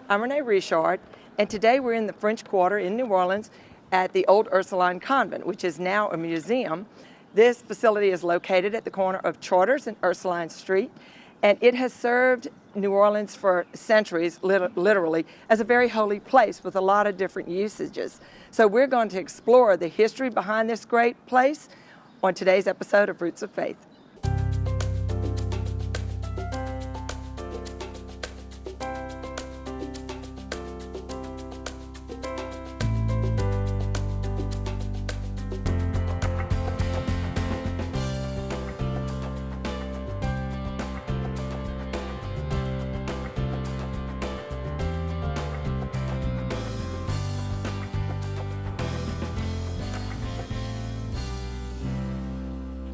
I'm Renee Richard, and today we're in the French Quarter in New Orleans at the old Ursuline Convent, which is now a museum. This facility is located at the corner of Charters and Ursuline Street, and it has served New Orleans for centuries, literally, as a very holy place with a lot of different usages. So we're going to explore the history behind this great place on today's episode of Roots of Faith.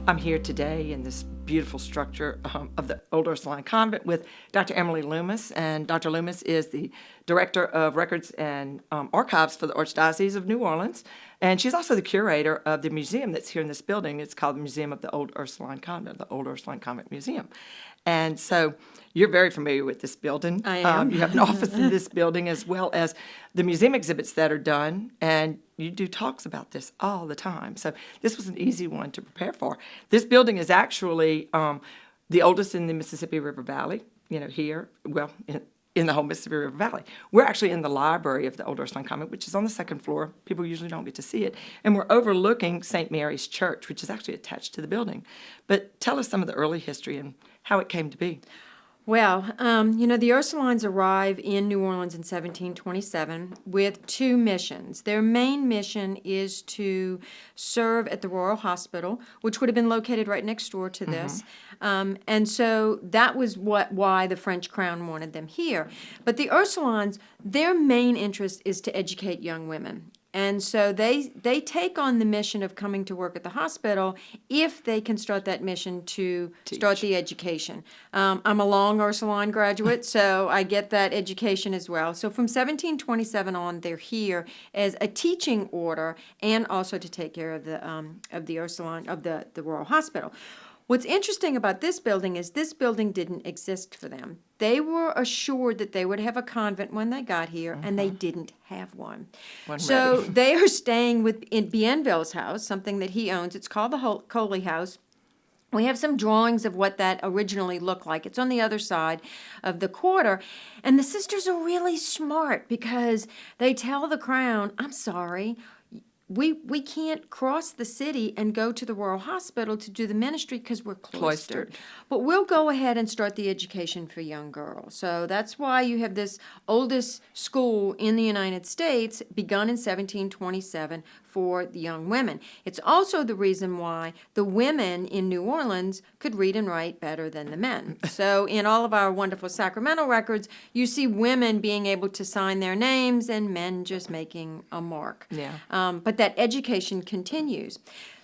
I'm here today in this beautiful structure of the Old Ursuline Convent with Dr. Emily Loomis, and Dr. Loomis is the Director of Records and Archives for the Archdiocese of New Orleans, and she's also the curator of the museum that's here in this building. It's called the Museum of the Old Ursuline Convent, the Old Ursuline Convent Museum. And so you're very familiar with this building. I am. You have an office in this building as well as the museum exhibits that are done, and you do talks about this all the time. So this was an easy one to prepare for. This building is actually the oldest in the Mississippi River Valley, here, well, in the whole Mississippi River Valley. We're actually in the library of the Old Ursuline Convent, which is on the second floor. People usually don't get to see it. And we're overlooking St. Mary's Church, which is actually attached to the building. But tell us some of the early history and how it came to be. Well, the Ursulines arrive in New Orleans in 1727 with two missions. Their main mission is to serve at the Royal Hospital, which would have been located right next door to this. And so that was why the French crown wanted them here. But the Ursulines, their main interest is to educate young women. And so they take on the mission of coming to work at the hospital if they can start that mission to start the education. I'm a long Ursuline graduate, so I get that education as well. So from 1727 on, they're here as a teaching order and also to take care of the Ursuline of the Royal Hospital. What's interesting about this building is this building didn't exist for them. They were assured that they would have a convent when they got here, and they didn't have one. So they are staying in Bienville's house, something that he owns. It's called the Holy House. We have some drawings of what that originally looked like. It's on the other side of the quarter. And the sisters are really smart because they tell the crown, I'm sorry, we can't cross the city and go to the Royal Hospital to do the ministry because we're cloistered. But we'll go ahead and start the education for young girls. So that's why you have this oldest school in the United States begun in 1727 for the young women. It's also the reason why the women in New Orleans could read and write better than the men. So in all of our wonderful sacramental records, you see women being able to sign their names and men just making a mark. Yeah. But that education continues.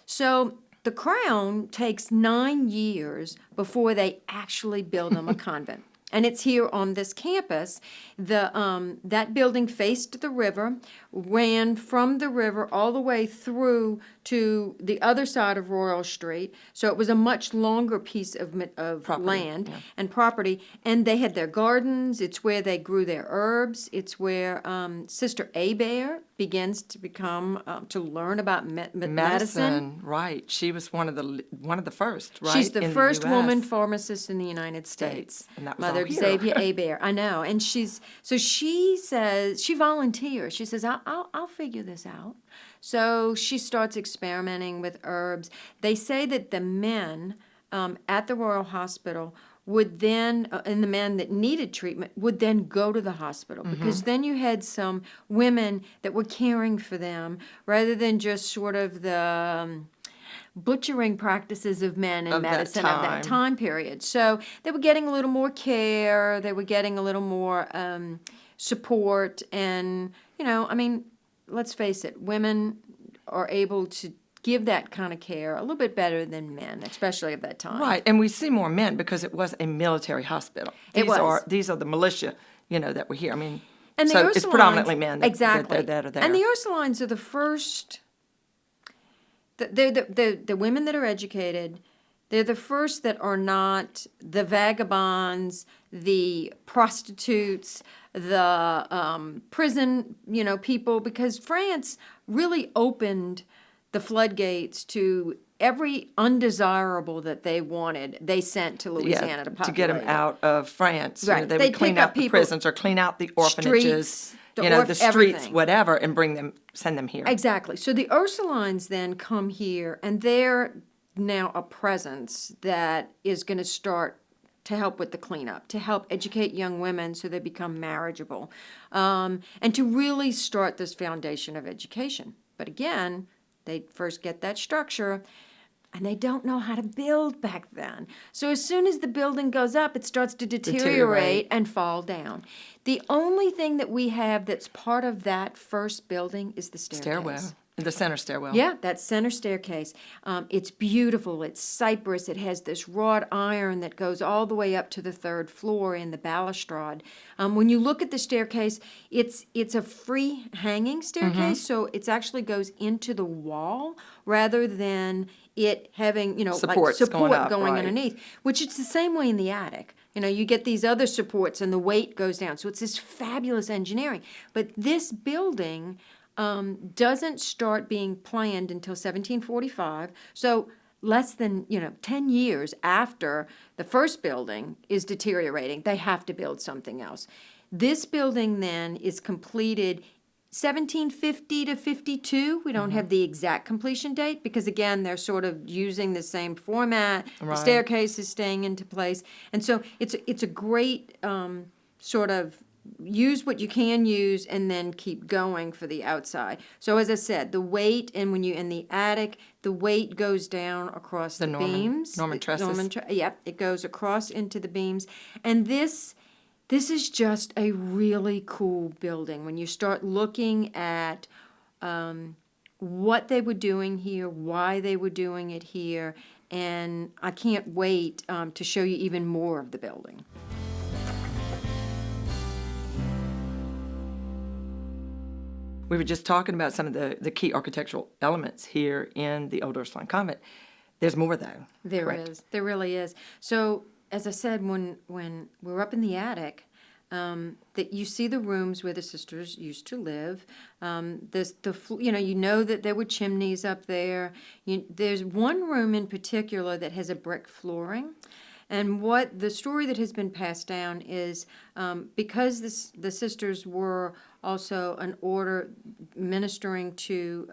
So the crown takes 9 years before they actually build them a convent. And it's here on this campus. That building faced the river, ran from the river all the way through to the other side of Royal Street. So it was a much longer piece of land and property. And they had their gardens. It's where they grew their herbs. It's where Sister Hebert begins to become to learn about medicine. Right. She was one of the first, right? She's the in first the woman pharmacist in the United States. And that was Mother all here. Xavier Hebert. I know. And she says, she volunteers. She says, I'll figure this out. So she starts experimenting with herbs. They say that the men at the Royal Hospital would then, and the men that needed treatment, would then go to the hospital because then you had some women that were caring for them rather than just sort of the butchering practices of men in medicine of that time period. So they were getting a little more care, they were getting a little more support, and, let's face it, women are able to give that kind of care a little bit better than men, especially at that time. Right, and we see more men because it was a military hospital. These are the militia, that were here. And so it's predominantly men that are there. And the Ursulines are the first. They're the women that are educated. They're the first that are not the vagabonds, the prostitutes, the prison, people, because France really opened the floodgates to every undesirable that they wanted, they sent to Louisiana to populate. To get them out of France. Right. They They'd would clean pick up out the people- prisons or clean out the orphanages, Streets, the streets, everything. whatever, and send them here. Exactly. So the Ursulines then come here, and they're now a presence that is going to start to help with the cleanup, to help educate young women so they become marriageable, and to really start this foundation of education. But again, they first get that structure, and they don't know how to build back then. So as soon as the building goes up, it starts to deteriorate and fall down. The only thing that we have that's part of that first building is the staircase. Stairwell. The center stairwell. Yeah, that center staircase. It's beautiful. It's cypress. It has this wrought iron that goes all the way up to the third floor in the balustrade. When you look at the staircase, it's a free hanging staircase, so it actually goes into the wall rather than it having, Supports like support going up, right. underneath, which it's the same way in the attic. You get these other supports and the weight goes down. So it's this fabulous engineering. But this building doesn't start being planned until 1745. So less than 10 years after the first building is deteriorating, they have to build something else. This building then is completed 1750 to 52. We don't have the exact completion date because, again, they're sort of using the same format. The Right. staircase is staying into place. And so it's a great sort of use what you can use and then keep going for the outside. So as I said, the weight, and when you in the attic, the weight goes down across the beams. Norman trusses. Yep, it goes across into the beams. And this is just a really cool building. When you start looking at what they were doing here, why they were doing it here, and I can't wait to show you even more of the building. We were just talking about some of the key architectural elements here in the old Ursuline Convent. There's more, though. There correct? is. There really is. So, as I said, when we're up in the attic, that you see the rooms where the sisters used to live. There's you know that there were chimneys up there. There's one room in particular that has a brick flooring. And what the story that has been passed down is because the sisters were also an order ministering to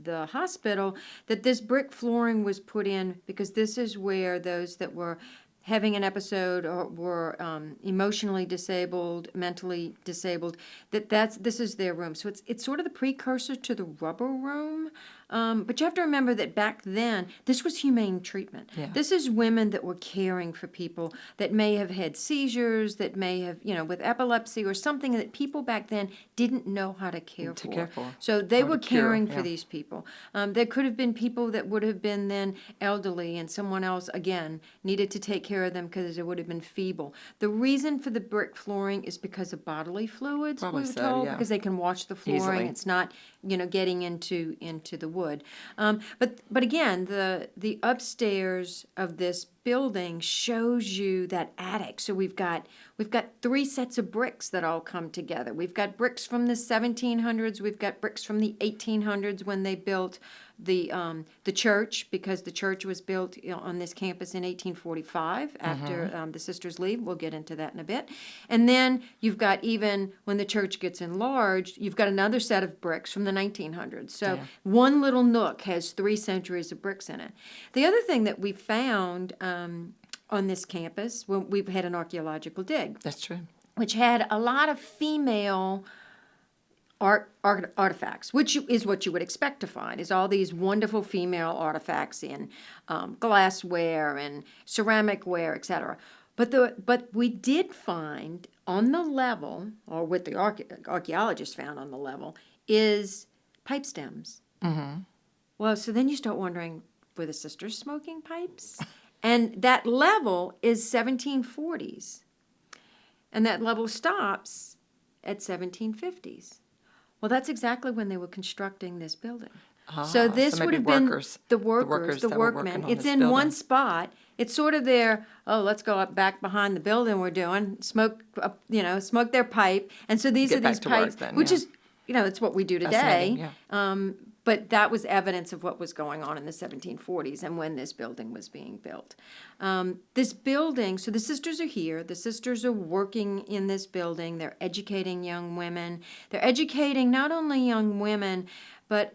the hospital, that this brick flooring was put in because this is where those that were having an episode or were emotionally disabled, mentally disabled, this is their room. So it's sort of the precursor to the rubber room. But you have to remember that back then, this was humane treatment. Yeah. This is women that were caring for people that may have had seizures, that may have, with epilepsy or something that people back then didn't know how to care for. So they were caring for these people. There could have been people that would have been then elderly and someone else, again, needed to take care of them because they would have been feeble. The reason for the brick flooring is because of bodily fluids, Probably we were so, told, yeah. because they can wash the flooring. Easily. It's not, getting into the wood. But again, the upstairs of this building shows you that attic. So we've got 3 sets of bricks that all come together. We've got bricks from the 1700s. We've got bricks from the 1800s when they built the church, because the church was built on this campus in 1845 after the sisters leave. We'll get into that in a bit. And then you've got, even when the church gets enlarged, you've got another set of bricks from the 1900s. So one little nook has 3 centuries of bricks in it. The other thing that we found on this campus, when we've had an archaeological dig. That's true. Which had a lot of female artifacts, which is what you would expect to find, is all these wonderful female artifacts in glassware and ceramic ware, etc. But we did find on the level, or what the archaeologists found on the level, is pipe stems. Mm-hmm. Well, so then you start wondering, were the sisters smoking pipes? And that level is 1740s. And that level stops at 1750s. Well, that's exactly when they were constructing this building. So this would have been the workers, the workmen. It's in one spot It's sort of their, oh, let's go up back behind the building we're doing, smoke, smoke their pipe. And so these Get are back these to work pipes, then, which yeah. is, it's what we do Fascinating, today. yeah. But that was evidence of what was going on in the 1740s and when this building was being built. This building, so the sisters are here. The sisters are working in this building. They're educating young women. They're educating not only young women, but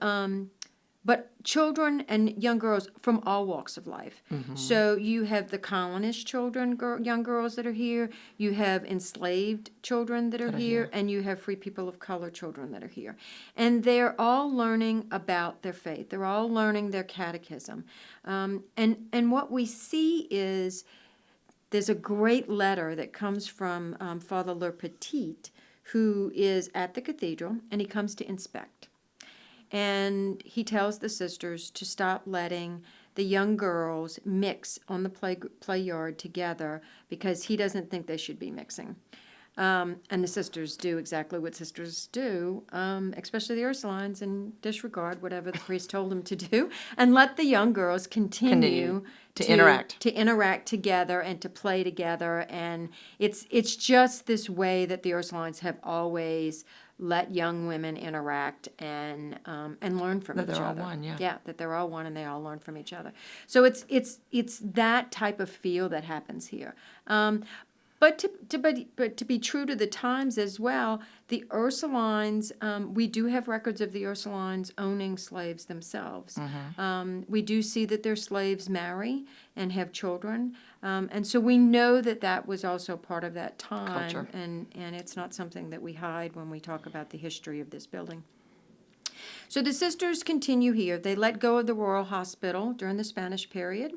children and young girls from all walks of life. So you have the colonist children, young girls that are here. You have enslaved children that are here, and you have free people of color children that are here. And they're all learning about their faith. They're all learning their catechism. And what we see is there's a great letter that comes from Father Le Petit, who is at the cathedral, and he comes to inspect. And he tells the sisters to stop letting the young girls mix on the play yard together because he doesn't think they should be mixing. And the sisters do exactly what sisters do, especially the Ursulines, and disregard whatever the priest told them to do, and let the young girls continue to interact together and to play together. And it's just this way that the Ursulines have always let young women interact and learn from each other. That they're all one, yeah. Yeah, that they're all one and they all learn from each other. So it's that type of feel that happens here. But to be true to the times as well, the Ursulines, we do have records of the Ursulines owning slaves themselves. We do see that their slaves marry and have children, and so we know that that was also part of that time. Culture. And it's not something that we hide when we talk about the history of this building. So the sisters continue here. They let go of the Royal Hospital during the Spanish period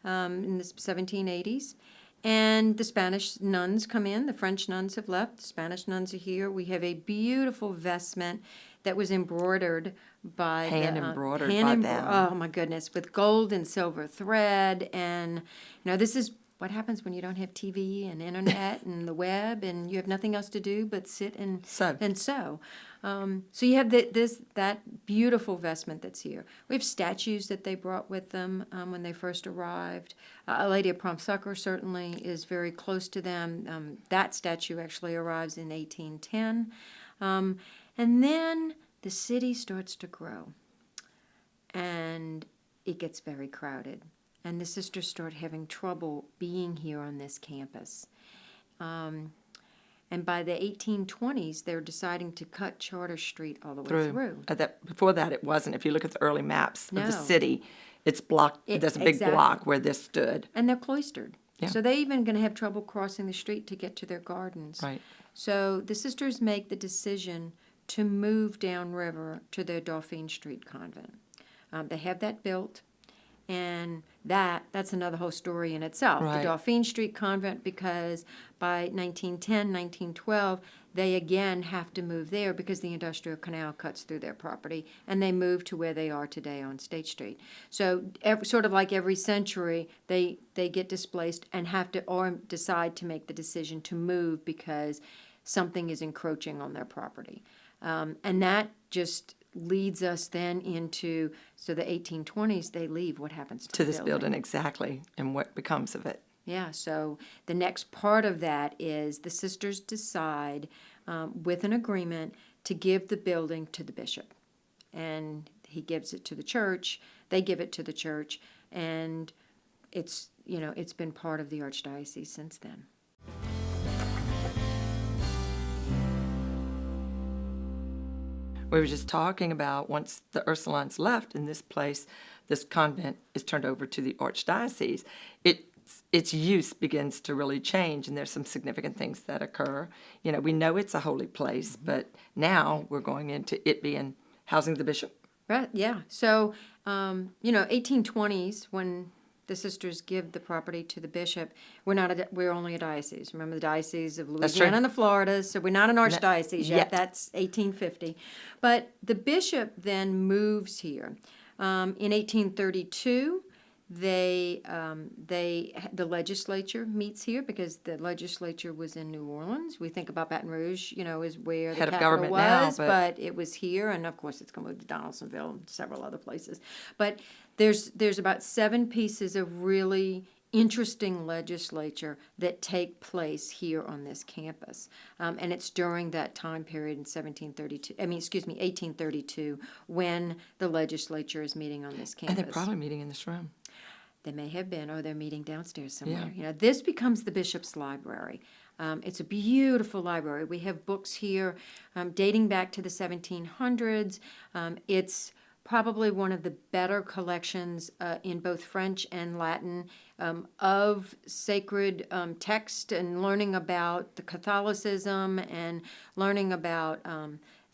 in the 1780s. And the Spanish nuns come in. The French nuns have left. The Spanish nuns are here. We have a beautiful vestment that was embroidered by Hand-embroidered by them. Oh, my goodness, with gold and silver thread. And, this is what happens when you don't have TV and internet and the web and you have nothing else to do but sit and sew. So you have that beautiful vestment that's here. We have statues that they brought with them when they first arrived. Our Lady of Prompt Succor certainly is very close to them. That statue actually arrives in 1810. And then the city starts to grow, and it gets very crowded. And the sisters start having trouble being here on this campus. And by the 1820s, they're deciding to cut Charter Street all the way through. Before that, it wasn't. If you look at the early maps of the No. city, it's blocked. There's a big Exactly. block where this stood. And they're cloistered. Yeah. So they're even going to have trouble crossing the street to get to their gardens. Right. So the sisters make the decision to move downriver to their Dauphine Street convent. They have that built. And that's another whole story in itself. Right. The Dauphine Street Convent, because by 1910, 1912, they again have to move there because the Industrial Canal cuts through their property, and they move to where they are today on State Street. So sort of like every century, they get displaced and have to, or decide to make the decision to move because something is encroaching on their property. And that just leads us then into, so the 1820s, they leave. What happens to This building, exactly, and what becomes of it. Yeah, so the next part of that is the sisters decide with an agreement to give the building to the bishop. And he gives it to the church, they give it to the church, and it's been part of the archdiocese since then. We were just talking about once the Ursulines left in this place, this convent is turned over to the archdiocese. Its use begins to really change, and there's some significant things that occur. We know it's a holy place, but now we're going into it being housing the bishop. Right, yeah. So, 1820s, when the sisters give the property to the bishop, we're only a diocese. Remember the diocese of Louisiana and the Floridas, so we're not an archdiocese yet. That's 1850. But the bishop then moves here. In 1832, the legislature meets here because the legislature was in New Orleans. We think about Baton Rouge, is where the Head of capital government now, was, but it was here, and of course it's going to move to Donaldsonville and several other places. But there's about 7 pieces of really interesting legislature that take place here on this campus. And it's during that time period in 1832, when the legislature is meeting on this campus. And they're probably meeting in this room. They may have been, or they're meeting downstairs somewhere. Yeah. This becomes the bishop's library. It's a beautiful library. We have books here dating back to the 1700s. It's probably one of the better collections in both French and Latin of sacred text, and learning about the Catholicism and learning about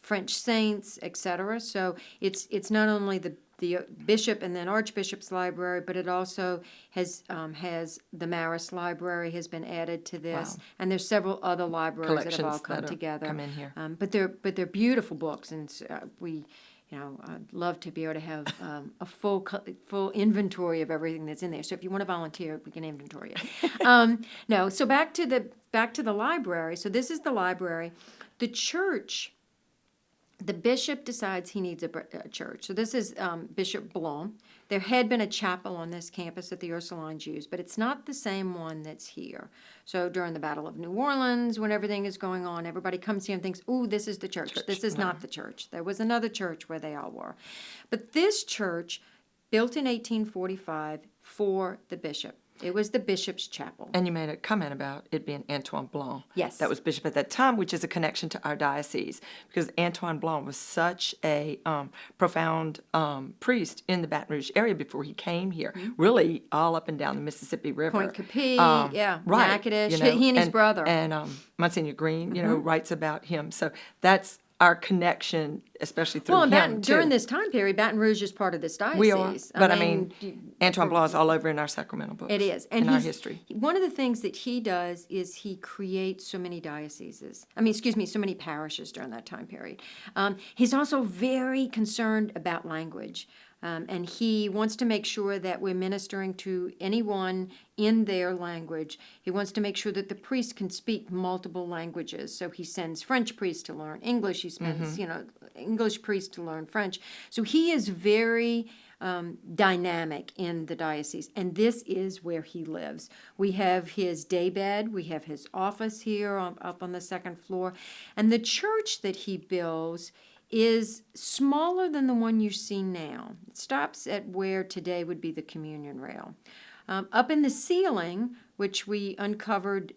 French saints, etc. So it's not only the bishop and then archbishop's library, but it also has the Marist library has been added to this, and there's several other libraries that have all come together. Come in here. But they're beautiful books, and I'd love to be able to have a full inventory of everything that's in there. So if you want to volunteer, we can inventory it. No, so back to the library. So this is the library. The church. The bishop decides he needs a church. So this is Bishop Blanc. There had been a chapel on this campus that the Ursulines used, but it's not the same one that's here. So during the Battle of New Orleans, when everything is going on, everybody comes here and thinks, ooh, this is the church. This is not the church. There was another church where they all were. But this church, built in 1845 for the bishop. It was the bishop's chapel. And you made a comment about it being Antoine Blanc. Yes. That was bishop at that time, which is a connection to our diocese, because Antoine Blanc was such a profound priest in the Baton Rouge area before he came here, really all up and down the Mississippi River. Point Capee, right, Natchitoches, he and his brother. And Monsignor Green, writes about him. So that's our connection, especially through him, during this time period, Baton Rouge is part of this diocese. We are, but I mean Antoine Blanc is all over in our sacramental books. It is. And in our history. One of the things that he does is he creates so many so many parishes during that time period. He's also very concerned about language. And he wants to make sure that we're ministering to anyone in their language. He wants to make sure that the priest can speak multiple languages. So he sends French priests to learn English. He sends, English priests to learn French. So he is very dynamic in the diocese. And this is where he lives. We have his daybed. We have his office here up on the second floor. And the church that he builds is smaller than the one you see now. It stops at where today would be the communion rail. Up in the ceiling, which we uncovered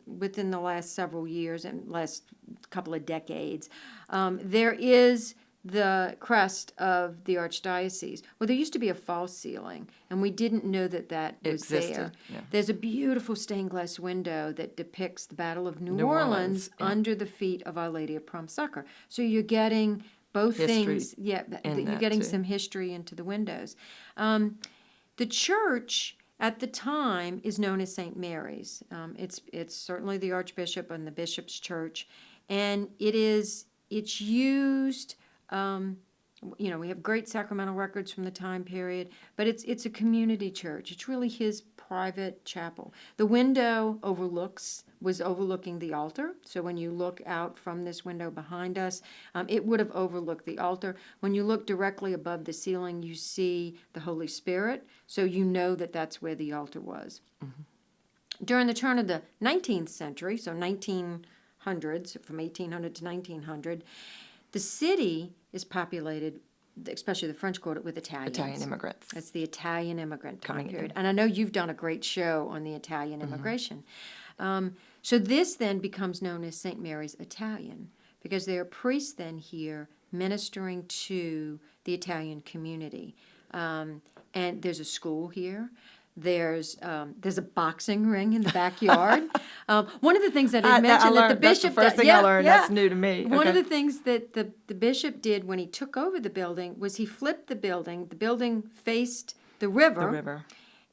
within the last several years and last couple of decades, there is the crest of the archdiocese. Well, there used to be a false ceiling, and we didn't know that was existed. there. Yeah. There's a beautiful stained glass window that depicts the Battle of New Orleans under the feet of Our Lady of Prompt Succor. So you're getting both history things. Yeah, you're getting some history into the windows. The church at the time is known as St. Mary's. It's certainly the Archbishop and the Bishop's church, and it's used. We have great sacramental records from the time period, but it's a community church. It's really his private chapel. The window was overlooking the altar. So when you look out from this window behind us, it would have overlooked the altar. When you look directly above the ceiling, you see the Holy Spirit. So you know that that's where the altar was. Mm-hmm. During the turn of the 19th century, so 1900s, from 1800 to 1900, the city is populated, especially the French Quarter, with Italians. Italian immigrants. It's the Italian immigrant time period. in. And I know you've done a great show on the Italian immigration. So this then becomes known as St. Mary's Italian, because there are priests then here ministering to the Italian community. And there's a school here. There's a boxing ring in the backyard. One of the things that I mentioned that the bishop... That's the first thing I learned. That's new to me. One of the things that the bishop did when he took over the building was he flipped the building. The building faced the river.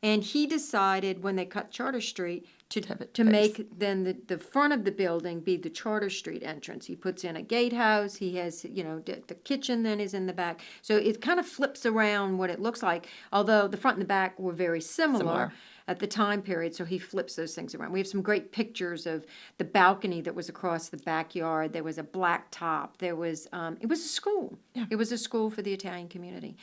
And he decided when they cut Charter Street to make then the front of the building be the Charter Street entrance. He puts in a gatehouse. He has, the kitchen then is in the back. So it kind of flips around what it looks like, although the front and the back were very similar at the time period, so he flips those things around. We have some great pictures of the balcony that was across the backyard. There was a black top. There was, it was a school. Yeah. It was a school for the Italian community.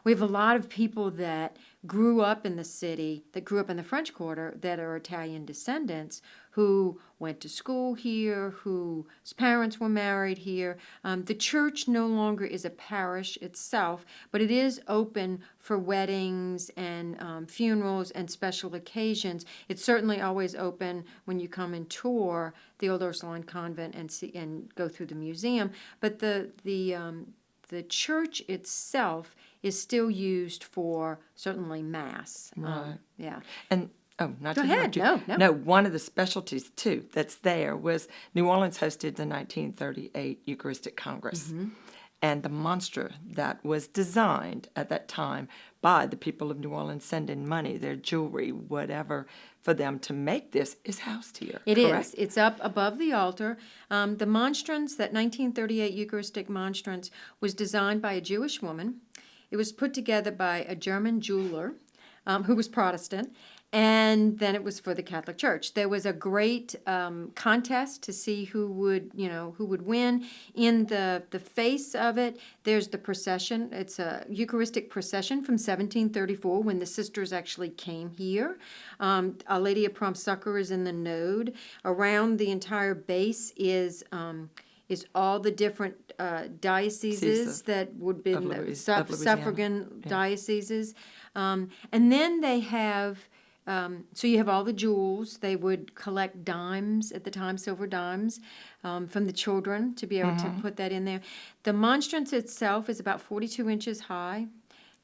We have a lot of people that grew up in the city, that grew up in the French Quarter, that are Italian descendants, who went to school here, whose parents were married here. The church no longer is a parish itself, but it is open for weddings and funerals and special occasions. It's certainly always open when you come and tour the old Ursuline Convent and see and go through the museum. But the church itself is still used for certainly mass. Right. Yeah. And not Go to ahead. interrupt you. No. No, one of the specialties too that's there was New Orleans hosted the 1938 Eucharistic Congress. Mm-hmm. And the monster that was designed at that time by the people of New Orleans sending money, their jewelry, whatever, for them to make this is housed here. It correct? is. It's up above the altar. The monstrance, that 1938 Eucharistic monstrance, was designed by a Jewish woman. It was put together by a German jeweler who was Protestant, and then it was for the Catholic Church. There was a great contest to see who would win. In the face of it, there's the procession. It's a Eucharistic procession from 1734 when the sisters actually came here. Our Lady of Prompt Succor is in the node. Around the entire base is all the different dioceses that would be the suffragan dioceses. And then they have, so you have all the jewels. They would collect dimes at the time, silver dimes, from the children to be able to put that in there. The monstrance itself is about 42 inches high.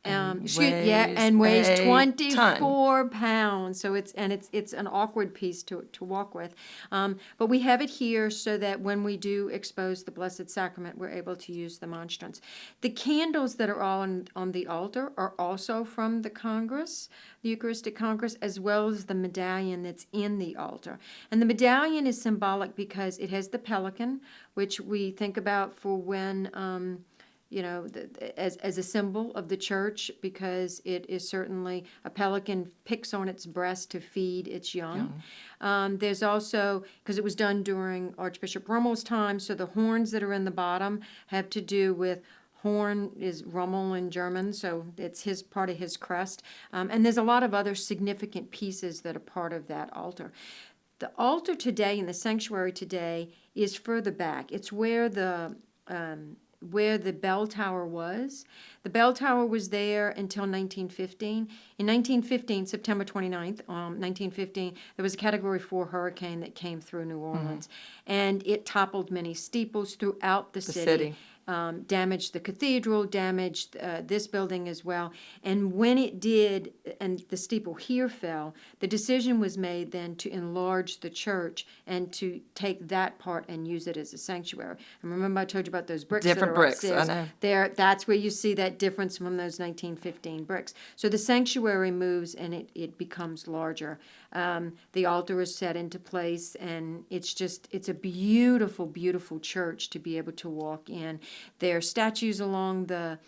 Weighs a 24 pounds. So it's an awkward piece to walk with. But we have it here so that when we do expose the Blessed Sacrament, we're able to use the monstrance. The candles that are all on the altar are also from the Congress, the Eucharistic Congress, as well as the medallion that's in the altar. And the medallion is symbolic because it has the pelican, which we think about for when as a symbol of the church, because it is certainly a pelican picks on its breast to feed its young. There's also, because it was done during Archbishop Rummel's time, so the horns that are in the bottom have to do with horn is Rummel in German, so it's part of his crest. And there's a lot of other significant pieces that are part of that altar. The altar today in the sanctuary today is further back. It's where the bell tower was. The bell tower was there until 1915. In 1915, September 29th, 1915, there was a Category 4 hurricane that came through New Orleans, and it toppled many steeples throughout the city. Damaged the cathedral, damaged this building as well. And when it did, and the steeple here fell, the decision was made then to enlarge the church and to take that part and use it as a sanctuary. And remember I told you about those bricks Different that are bricks, upstairs? I know. That's where you see that difference from those 1915 bricks. So the sanctuary moves and it becomes larger. The altar is set into place, and it's a beautiful, beautiful church to be able to walk in. There are statues along the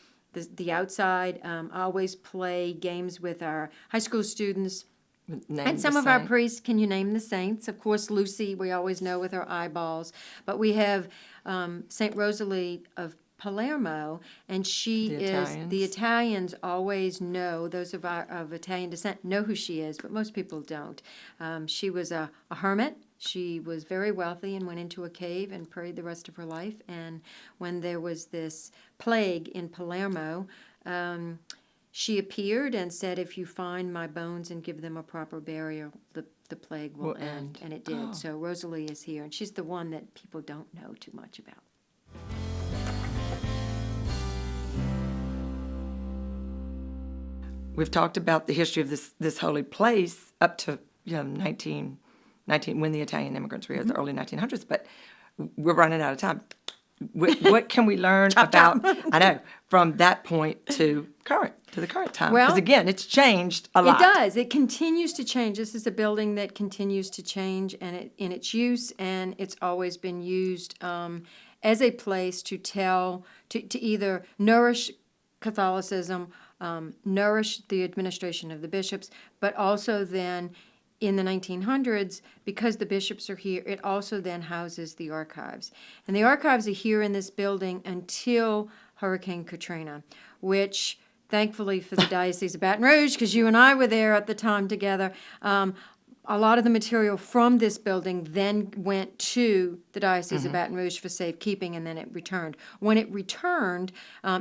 outside. I always play games with our high school students. And some of our priests. Can you name the saints? Of course, Lucy, we always know with her eyeballs. But we have Saint Rosalie of Palermo, and the Italians always know, those of Italian descent know who she is, but most people don't. She was a hermit. She was very wealthy and went into a cave and prayed the rest of her life. And when there was this plague in Palermo, she appeared and said, if you find my bones and give them a proper burial, the plague will end. And it did. Oh. So Rosalie is here, and she's the one that people don't know too much about. We've talked about the history of this holy place up to 19 when the Italian immigrants were here, the early 1900s, but we're running out of time. What can we learn about, I know, from that point to the current time? Because again, it's changed a lot. It does. It continues to change. This is a building that continues to change in its use, and it's always been used as a place to either nourish Catholicism, nourish the administration of the bishops, but also then in the 1900s, because the bishops are here, it also then houses the archives. And the archives are here in this building until Hurricane Katrina, which thankfully for the Diocese of Baton Rouge, because you and I were there at the time together, a lot of the material from this building then went to the Diocese of Baton Rouge for safekeeping, and then it returned. When it returned,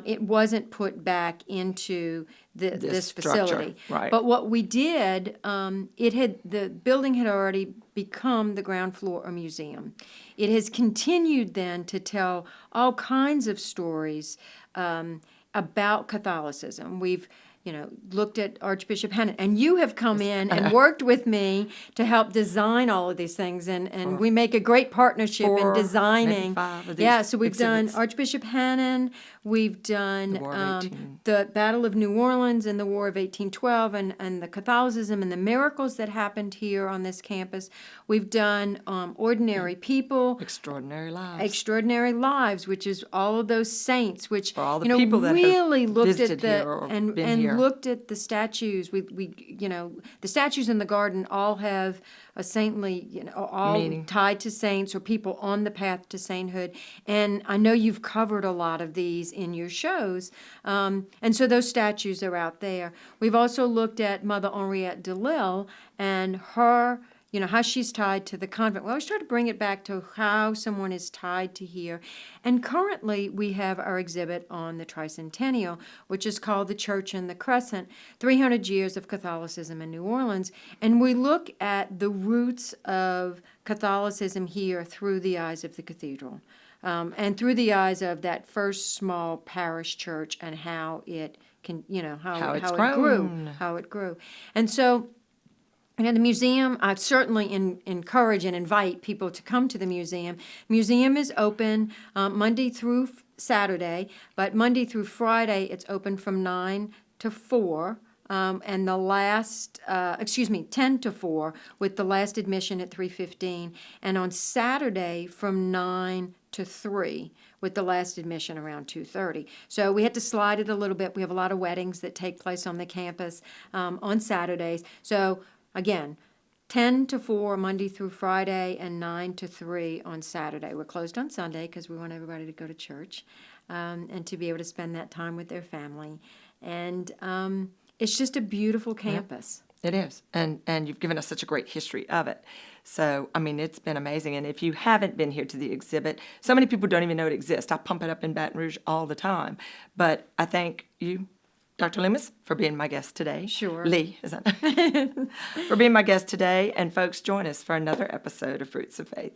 it wasn't put back into this structure, facility. right. But what we did, the building had already become the ground floor a museum. It has continued then to tell all kinds of stories about Catholicism. We've looked at Archbishop Hannon, and you have come in and worked with me to help design all of these things, and we make a great partnership in designing. Maybe 5 of these Yeah, so we've exhibits. done Archbishop Hannon, we've done The War of 18. the Battle of New Orleans and the War of 1812, and the Catholicism and the miracles that happened here on this campus. We've done Ordinary People, Extraordinary Lives. Extraordinary Lives, which is all of those saints, which For all the people that have really looked visited at here or and been here. looked at the statues. We the statues in the garden all have a saintly, all Meaning. tied to saints or people on the path to sainthood. And I know you've covered a lot of these in your shows, and so those statues are out there. We've also looked at Mother Henriette DeLille and her. How she's tied to the convent. We always try to bring it back to how someone is tied to here. And currently, we have our exhibit on the tricentennial, which is called The Church and the Crescent, 300 Years of Catholicism in New Orleans. And we look at the roots of Catholicism here through the eyes of the cathedral, and through the eyes of that first small parish church and how it can, how it grew. And so, the museum, I certainly encourage and invite people to come to the museum. Museum is open Monday through Saturday, but Monday through Friday it's open from 9 to 4. And the last, 10 to 4, with the last admission at 3:15. And on Saturday from 9 to 3, with the last admission around 2:30. So we had to slide it a little bit. We have a lot of weddings that take place on the campus on Saturdays. So again, 10 to 4 Monday through Friday and 9 to 3 on Saturday. We're closed on Sunday because we want everybody to go to church and to be able to spend that time with their family. And it's just a beautiful campus. It is. And you've given us such a great history of it. So, it's been amazing. And if you haven't been here to the exhibit, so many people don't even know it exists. I pump it up in Baton Rouge all the time. But I thank you, Dr. Loomis, for being my guest today. Sure. Lee, is that? For being my guest today. And folks, join us for another episode of Fruits of Faith.